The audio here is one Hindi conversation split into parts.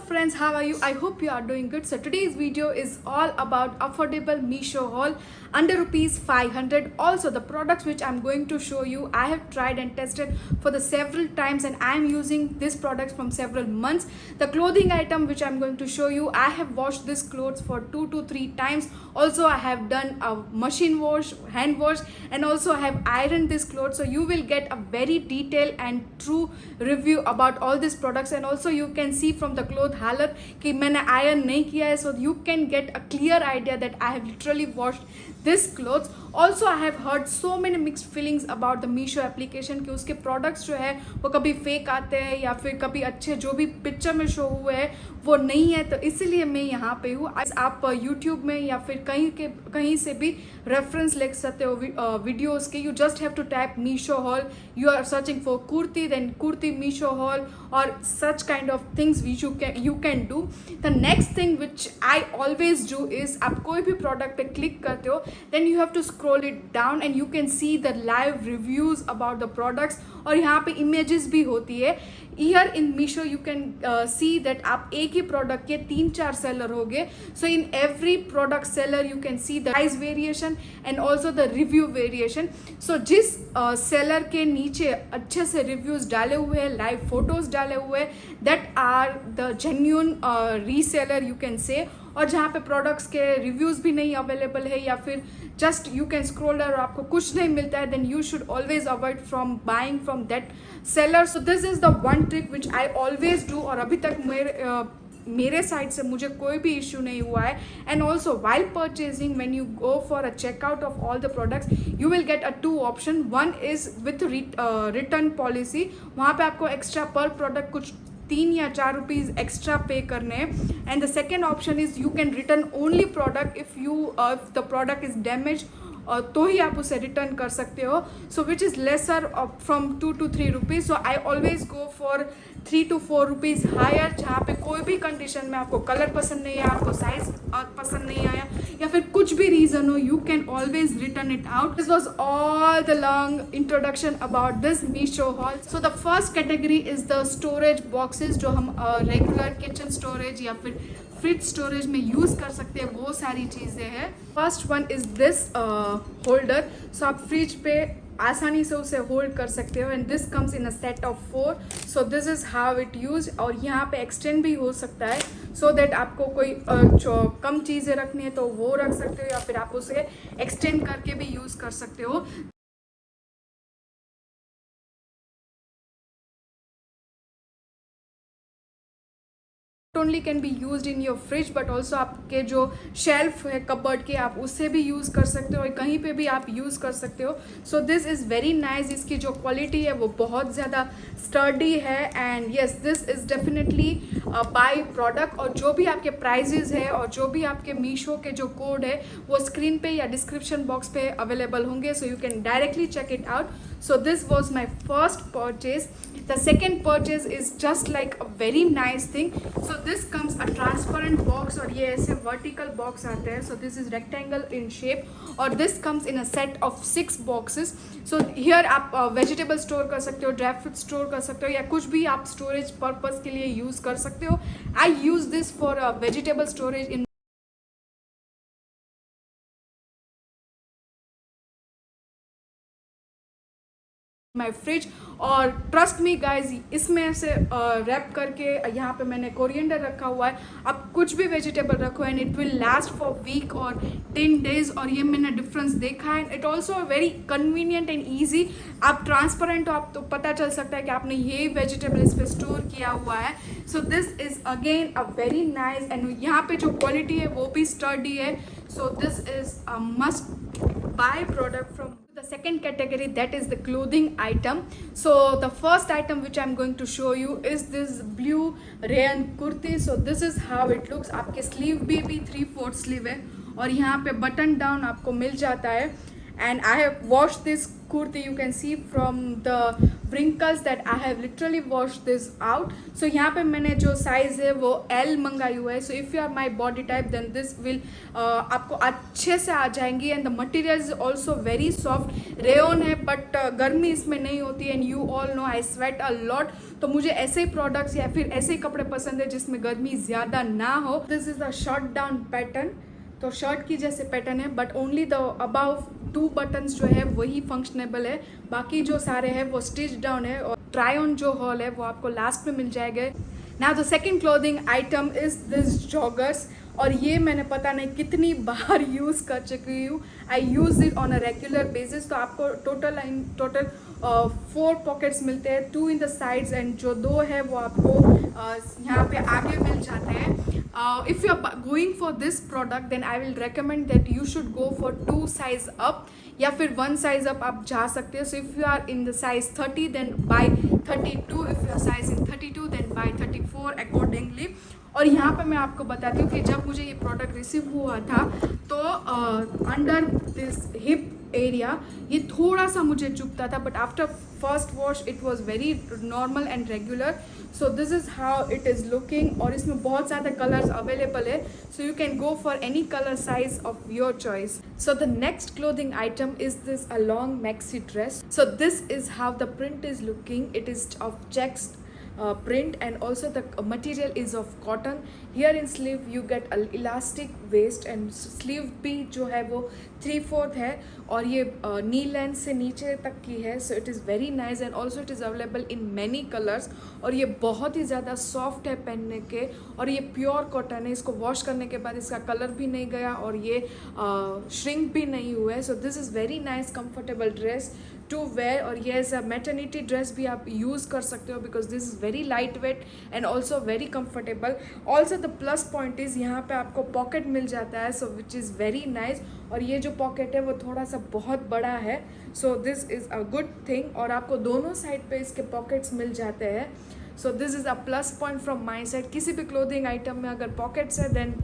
friends, how are you? I hope you are doing good. So today's video is all about affordable Meesho haul under rupees 500. Also the products which I'm going to show you, I have tried and tested for the several times and I am using these products from several months. The clothing item which I'm going to show you, I have washed this clothes for 2 to 3 times. Also I have done a machine wash, hand wash, and also I have ironed this clothes. So you will get a very detailed and true review about all these products, and also you can see from the cloth halat कि मैंने iron नहीं किया है, so you can get a clear idea that I have literally washed this clothes. Also I have heard so many mixed feelings about the Meesho application कि उसके products जो है वो कभी fake आते हैं या फिर कभी अच्छे जो भी पिक्चर में शो हुए हैं वो नहीं है. तो इसीलिए मैं यहाँ पे हूँ. आप YouTube में या फिर कहीं से भी रेफरेंस ले सकते हो वीडियोस के. You just have to type Meesho haul. You are searching for kurti, then kurti Meesho haul or such kind of things which you can do. The next thing which I always do is आप कोई भी product पे click करते हो, then you have to scroll it down and you can see the live reviews about the products. और यहाँ पे images भी होती है. Here in Meesho you can see that आप एक ही product के 3-4 seller होंगे. So in every product seller you can see the price variation and also the review variation. So जिस seller के नीचे अच्छे से reviews डाले हुए हैं, live photos डाले हुए हैं, that are the genuine reseller you can say. और जहाँ पे प्रोडक्ट्स के रिव्यूज़ भी नहीं अवेलेबल है या फिर जस्ट यू कैन स्क्रॉल और आपको कुछ नहीं मिलता है, then you should always avoid from buying from that seller. So this is the one trick which I always do और अभी तक मेरे साइड से मुझे कोई भी इश्यू नहीं हुआ है. And also while purchasing when you go for a checkout of all the products you will get a 2 option. One is with return policy. वहाँ पे आपको एक्स्ट्रा पर प्रोडक्ट कुछ 3 या 4 रुपीज़ एक्स्ट्रा पे करने हैं. And the second option is you can return only product if the product is damage, तो ही आप उसे रिटर्न कर सकते हो. So which is lesser from 2 to 3 rupees. So I always go for 3 to 4 rupees higher, जहाँ पे कोई भी कंडीशन में आपको कलर पसंद नहीं आया, आपको साइज पसंद नहीं आया या फिर कुछ भी रीज़न हो, you can always return it out. This was all the long introduction about this Meesho haul. So the first category is the storage boxes, जो हम रेगुलर किचन स्टोरेज या फिर फ्रिज स्टोरेज में यूज़ कर सकते हैं, वो सारी चीज़ें हैं. First one is this holder. So आप फ्रिज पे आसानी से उसे होल्ड कर सकते हो. And this comes in a set of 4. So this is how it use. और यहाँ पे एक्सटेंड भी हो सकता है सो दैट आपको कोई कम चीज़ें रखनी है तो वो रख सकते हो या फिर आप उसे एक्सटेंड करके भी यूज़ कर सकते हो. Not only can be used in your fridge but also आपके जो शेल्फ है कबर्ड के, आप उससे भी यूज़ कर सकते हो और कहीं पे भी आप यूज़ कर सकते हो. So this is very nice. इसकी जो क्वालिटी है वो बहुत ज़्यादा स्टर्डी है. And yes, this is definitely by product. और जो भी आपके प्राइजेज़ है और जो भी आपके मीशो के जो कोड है वो स्क्रीन पे या डिस्क्रिप्शन बॉक्स पे अवेलेबल होंगे. So you can directly check it out. So this was my first purchase. The second purchase is just like a very nice thing. So this comes a transparent box और ये ऐसे vertical box आते हैं. So this is rectangle in shape और this comes in a set of 6 boxes. So here आप vegetable store कर सकते हो, dry fruit store कर सकते हो या कुछ भी आप storage purpose के लिए use कर सकते हो. I use this for vegetable storage in my fridge. और ट्रस्ट मी गाइज, इसमें से रैप करके यहाँ पे मैंने कोरिएंडर रखा हुआ है. आप कुछ भी वेजिटेबल रखो and it will last for week और 10 days. और ये मैंने डिफरेंस देखा है. It also very convenient and easy. आप ट्रांसपेरेंट हो, आप तो पता चल सकता है कि आपने ये वेजिटेबल इस पर स्टोर किया हुआ है. So this is again a very nice. And यहाँ पे जो क्वालिटी है वो भी स्टर्डी है. So this is a must buy product from the second category, that is the clothing item. So the first item which I'm going to show you is this blue rayon kurti. So this is how it looks. आपके sleeve भी 3/4 sleeve है और यहाँ पे button down आपको मिल जाता है. And I have washed this kurti, you can see from the wrinkles that I have literally washed this out. So यहाँ पे मैंने जो साइज़ है वो L मंगाई हुआ है. So if you are my body type then this will आपको अच्छे से आ जाएंगी. And the material is also very soft. Rayon है but गर्मी इसमें नहीं होती है. And you all know I sweat a lot. तो मुझे ऐसे ही प्रोडक्ट्स या फिर ऐसे ही कपड़े पसंद है जिसमें गर्मी ज़्यादा ना हो. This is the short down pattern. तो शर्ट की जैसे पैटर्न है but only the above 2 buttons जो है वही फंक्शनेबल है. बाकी जो सारे हैं वो स्टिच डाउन है. और ट्राई ऑन जो हॉल है वो आपको लास्ट में मिल जाएगा. Now the second clothing item is this joggers. और ये मैंने पता नहीं कितनी बार यूज़ कर चुकी हूँ. I use it on a regular basis. तो आपको टोटल 4 पॉकेट्स मिलते हैं, 2 इन द साइड्स एंड जो 2 है वो आपको यहाँ पे आगे मिल जाते हैं. If you are going for this product then I will recommend that you should go for 2 size up या फिर 1 size up आप जा सकते हो. So if you are in the size 30 then buy 32. If you are size in 32 then buy 34 accordingly. और यहाँ पे मैं आपको बताती हूँ कि जब मुझे ये प्रोडक्ट रिसीव हुआ था तो अंडर दिस हिप एरिया ये थोड़ा सा मुझे चुभता था but after first wash it was very normal and regular. So this is how it is looking. और इसमें बहुत ज़्यादा कलर्स अवेलेबल है. So you can go for any colour size of your choice. So the next clothing item is this a long maxi dress. So this is how the print is looking. It is of checks print and also the material is of cotton. Here in sleeve you get an elastic waist and sleeve भी जो है वो 3/4 है और ये नी लेंथ से नीचे तक की है. So it is very nice and also it is available in many colours. और ये बहुत ही ज़्यादा सॉफ्ट है पहनने के और ये प्योर कॉटन है. इसको वॉश करने के बाद इसका कलर भी नहीं गया और ये श्रिंक भी नहीं हुआ है. So this is very nice comfortable dress to wear. और ये एज अ मैटर्निटी ड्रेस भी आप यूज़ कर सकते हो because this is very light weight and also very comfortable. Also the plus point is यहाँ पे आपको पॉकेट मिल जाता है. सो विच इज़ वेरी नाइस. और ये जो पॉकेट है वो थोड़ा सा बहुत बड़ा है. So this is a good thing. और आपको दोनों साइड पे इसके पॉकेट्स मिल जाते हैं. So this is a plus point from my side. किसी भी क्लोथिंग आइटम में अगर पॉकेट्स है then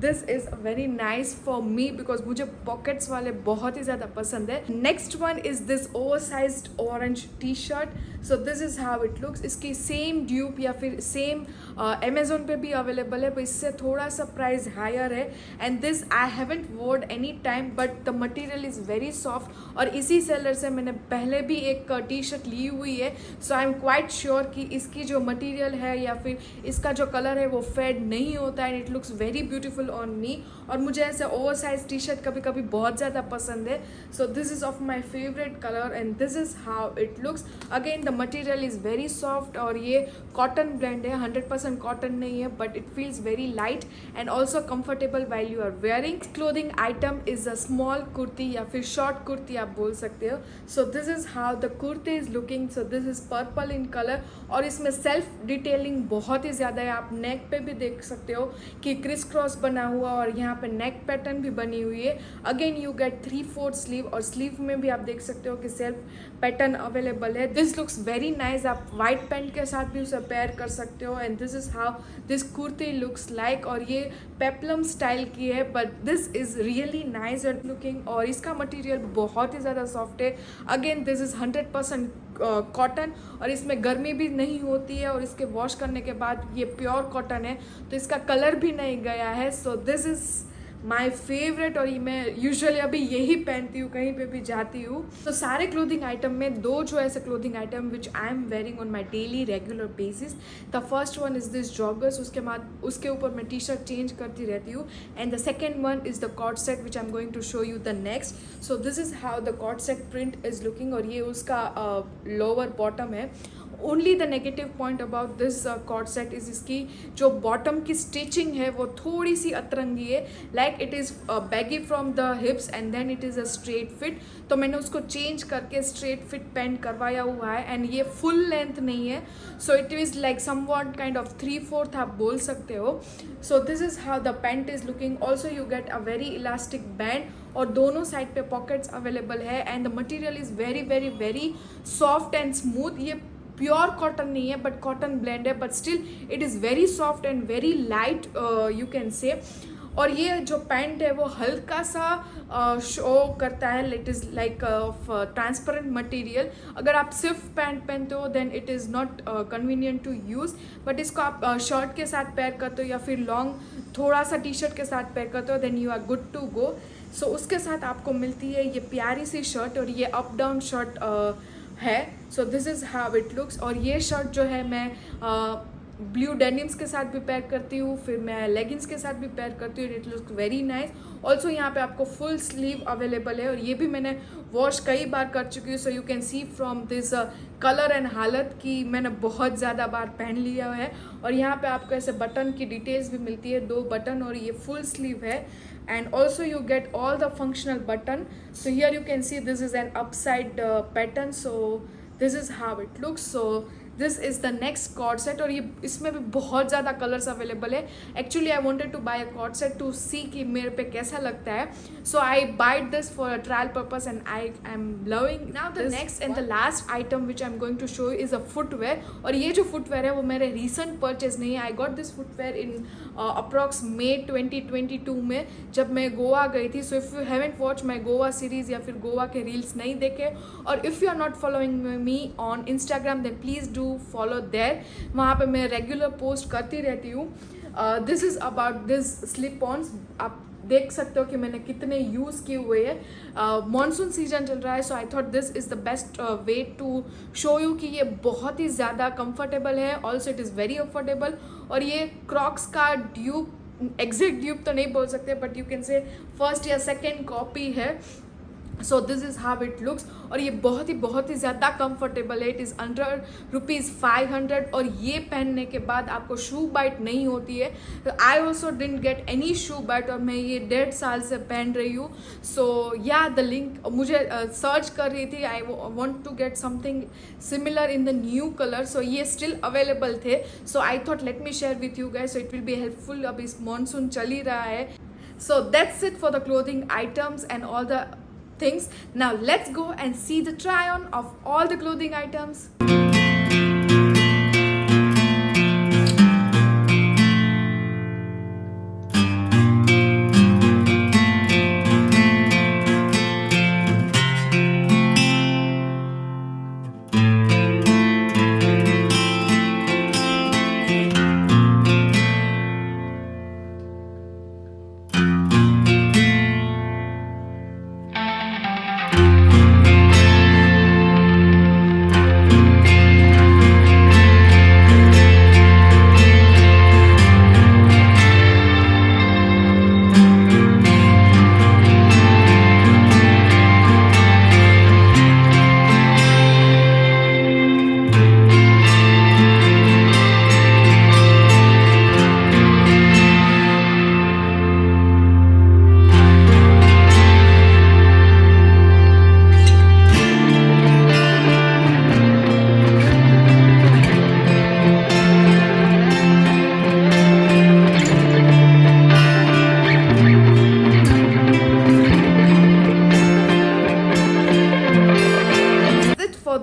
this is very nice for me because मुझे पॉकेट्स वाले बहुत ही ज़्यादा पसंद है. Next one is this oversized orange T shirt. So this is how it looks. इसकी सेम ड्यूप या फिर सेम अमेजोन पे भी अवेलेबल है पर इससे थोड़ा सा प्राइस हायर है. And this I haven't worn any time but the material is very soft. और इसी सेलर से मैंने पहले भी एक टी शर्ट ली हुई है. So I am quite sure कि इसकी जो मटीरियल है या फिर इसका जो कलर है वो फेड नहीं होता है. And it looks very beautiful on me. और मुझे ऐसे ओवर साइज टी शर्ट कभी कभी बहुत ज़्यादा पसंद है. So this is of my favourite colour and this is how it looks. Again the material is very soft और ये कॉटन ब्रांड है. 100% कॉटन नहीं है but it feels very light and also comfortable while you are wearing. Clothing item is a small kurti या फिर शॉर्ट कुर्ती आप बोल सकते हो. So this is how the kurti is looking. So this is purple in colour और इसमें सेल्फ डिटेलिंग बहुत ही ज़्यादा है. आप नेक पे भी देख सकते हो कि क्रिस क्रॉस बना हुआ और यहाँ पे नेक पैटर्न भी बनी हुई है. अगेन यू गेट 3/4 स्लीव और स्लीव में भी आप देख सकते हो कि सेल्फ पैटर्न अवेलेबल है. This looks very nice. आप वाइट पैंट के साथ भी उसे पेयर कर सकते हो. And this is how this kurti looks like. और ये पेप्लम स्टाइल की है but this is really nice and looking. और इसका मटीरियल बहुत ही ज़्यादा सॉफ्ट है. अगेन दिस इज़ 100% कॉटन और इसमें गर्मी भी नहीं होती है. और इसके वॉश करने के बाद ये प्योर कॉटन है तो इसका कलर भी नहीं गया है. So this is my favourite. और ये मैं यूजुअली अभी यही पहनती हूँ कहीं पे भी जाती हूँ. तो सारे क्लोथिंग आइटम में 2 जो ऐसे clothing item which I am wearing on my daily regular basis. The first one is this joggers. उसके बाद उसके ऊपर मैं टी शर्ट चेंज करती रहती हूँ. And the second one is the co-ord set which I am going to show you the next. So this is how the co-ord set print is looking. और ये उसका लोअर बॉटम है. Only the negative point about this co-ord set is इसकी जो बॉटम की स्टिचिंग है वो थोड़ी सी अतरंगी है. Like it is baggy from the hips and then it is a straight fit. तो मैंने उसको चेंज करके स्ट्रेट फिट पैंट करवाया हुआ है. एंड ये फुल लेंथ नहीं है. So it is like somewhat kind of 3/4 आप बोल सकते हो. So this is how the pant is looking. Also you get a very elastic band और दोनों साइड पे पॉकेट्स अवेलेबल है. And the material is very very very soft and smooth. ये प्योर कॉटन नहीं है बट कॉटन ब्लेंड है but still it is very soft and very light you can say. और ये जो पैंट है वो हल्का सा शो करता है, it is like transparent material. अगर आप सिर्फ पैंट पहनते हो then it is not convenient to use, but इसको आप शर्ट के साथ पेयर करते हो या फिर लॉन्ग थोड़ा सा टी शर्ट के साथ पेयर करते हो then you are good to go. So उसके साथ आपको मिलती है ये प्यारी सी शर्ट, और ये अप डाउन शर्ट है। So this is how it looks. और ये शर्ट जो है मैं ब्लू डेनिम्स के साथ भी पेयर करती हूँ, फिर मैं लेगिंग्स के साथ भी पेयर करती हूँ। It looks very nice. Also यहाँ पे आपको फुल स्लीव अवेलेबल है, और ये भी मैंने वॉश कई बार कर चुकी हूँ। सो you can see from this colour and हालत की मैंने बहुत ज़्यादा बार पहन लिया है। और यहाँ पे आपको ऐसे बटन की डिटेल्स भी मिलती है, 2 बटन, और ये फुल स्लीव है। And also you get all the functional button. So here you can see this is an upside pattern. So this is how it looks. So this is the next cord set, और ये इसमें भी बहुत ज़्यादा कलर्स अवेलेबल है। Actually I wanted to buy a cord set to see कि मेरे पे कैसा लगता है। So I bought this for a trial purpose and I am loving. Now the next and the last item which I am going to show is a footwear. और ये जो फुटवेयर है वो मेरे रिसेंट परचेज नहीं है। I got this footwear in approx May 2022 में, जब मैं गोवा गई थी। So if you haven't watch my Goa series या फिर गोवा के रील्स नहीं देखे, और if you are not following me on Instagram then please do follow there. वहाँ पे मैं रेगुलर पोस्ट करती रहती हूँ। This is about this slip ons. आप देख सकते हो कि मैंने कितने यूज़ किए हुए हैं। मॉनसून सीजन चल रहा है, so I thought this is the best way to show you कि ये बहुत ही ज़्यादा कंफर्टेबल है। Also it is very affordable. और ये क्रॉक्स का ड्यूब, एग्जैक्ट ड्यूब तो नहीं बोल सकते, but you can say first या सेकेंड कॉपी है। So this is how it looks. और ये बहुत ही ज़्यादा कंफर्टेबल है। इट इज़ अंडर ₹500, और ये पहनने के बाद आपको शू बाइट नहीं होती है। I also didn't get any shoe bite, और मैं ये 1.5 साल से पहन रही हूँ। सो या द लिंक मुझे सर्च कर रही थी, I want to get something similar in the new colour. So ये स्टिल अवेलेबल थे, so I thought let me share with you guys, so it will be helpful. अब इस मॉनसून चल ही रहा है। So that's it for the clothing items and all the things. Now let's go and see the try on of all the clothing items.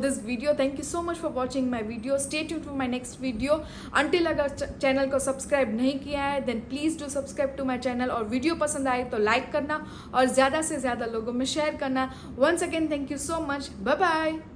this video. Thank you so much for watching my video. Stay tuned for my next video. Until अगर चैनल को सब्सक्राइब नहीं किया है then please do subscribe to my channel, और वीडियो पसंद आए तो लाइक करना और ज़्यादा से ज़्यादा लोगों में शेयर करना. Once again thank you so much. Bye bye.